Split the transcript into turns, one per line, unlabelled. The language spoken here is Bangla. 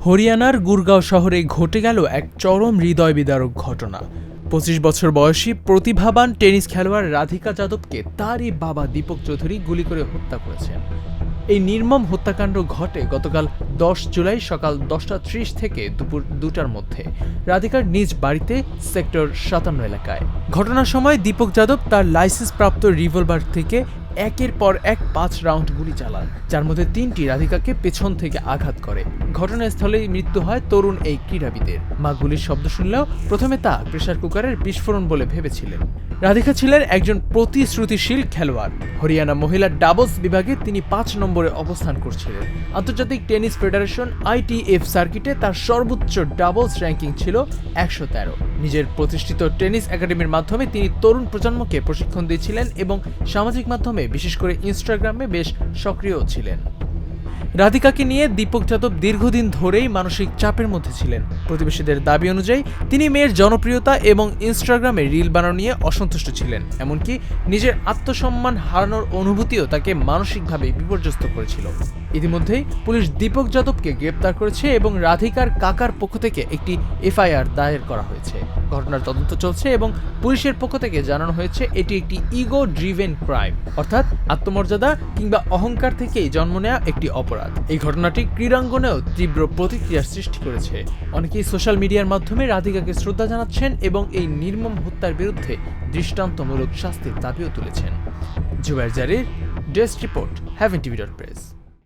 হরিয়ানার গুরগাঁও শহরে ঘটে গেল এক চরম হৃদয় বিদারক ঘটনা। ২৫ বছর বয়সী প্রতিভাবান টেনিস খেলোয়াড় রাধিকা যাদবকে তারই বাবা দীপক চৌধুরী গুলি করে হত্যা করেছেন। এই নির্মম হত্যাকাণ্ড ঘটে গতকাল ১০ জুলাই সকাল ১০:৩০ থেকে দুপুর ২টার মধ্যে রাধিকার নিজ বাড়িতে সেক্টর ৫৭ এলাকায়। ঘটনার সময় দীপক যাদব তার লাইসেন্সপ্রাপ্ত রিভলভার থেকে একের পর এক ৫ রাউন্ড গুলি চালান, যার মধ্যে ৩টি রাধিকাকে পেছন থেকে আঘাত করে। ঘটনাস্থলেই মৃত্যু হয় তরুণ এই ক্রীড়াবিদের। মা গুলির শব্দ শুনলেও প্রথমে তা প্রেসার কুকারের বিস্ফোরণ বলে ভেবেছিলেন। রাধিকা ছিলেন একজন প্রতিশ্রুতিশীল খেলোয়াড়। হরিয়ানা মহিলা ডাবলস বিভাগে তিনি ৫ নম্বরে অবস্থান করছিলেন। আন্তর্জাতিক টেনিস ফেডারেশন ITF সার্কিটে তার সর্বোচ্চ ডাবলস র্যাঙ্কিং ছিল ১১৩। নিজের প্রতিষ্ঠিত টেনিস একাডেমির মাধ্যমে তিনি তরুণ প্রজন্মকে প্রশিক্ষণ দিয়েছিলেন এবং সামাজিক মাধ্যমে বিশেষ করে ইনস্টাগ্রামে বেশ সক্রিয় ছিলেন। রাধিকাকে নিয়ে দীপক যাদব দীর্ঘদিন ধরেই মানসিক চাপের মধ্যে ছিলেন। প্রতিবেশীদের দাবি অনুযায়ী তিনি মেয়ের জনপ্রিয়তা এবং ইনস্টাগ্রামে রিল বানানো নিয়ে অসন্তুষ্ট ছিলেন। এমনকি নিজের আত্মসম্মান হারানোর অনুভূতিও তাকে মানসিকভাবে বিপর্যস্ত করেছিল। ইতিমধ্যেই পুলিশ দীপক যাদবকে গ্রেপ্তার করেছে এবং রাধিকার কাকার পক্ষ থেকে একটি FIR দায়ের করা হয়েছে। ঘটনার তদন্ত চলছে এবং পুলিশের পক্ষ থেকে জানানো হয়েছে এটি একটি ইগো ড্রিভেন ক্রাইম, অর্থাৎ আত্মমর্যাদা কিংবা অহংকার থেকেই জন্ম নেওয়া একটি অপরাধ। এই ঘটনাটি ক্রীড়াঙ্গনেও তীব্র প্রতিক্রিয়ার সৃষ্টি করেছে। অনেকেই সোশ্যাল মিডিয়ার মাধ্যমে রাধিকাকে শ্রদ্ধা জানাচ্ছেন এবং এই নির্মম হত্যার বিরুদ্ধে দৃষ্টান্তমূলক শাস্তির দাবিও তুলেছেন। জুবায়ের জারির ডেস্ক রিপোর্ট, HeavenTV.Press।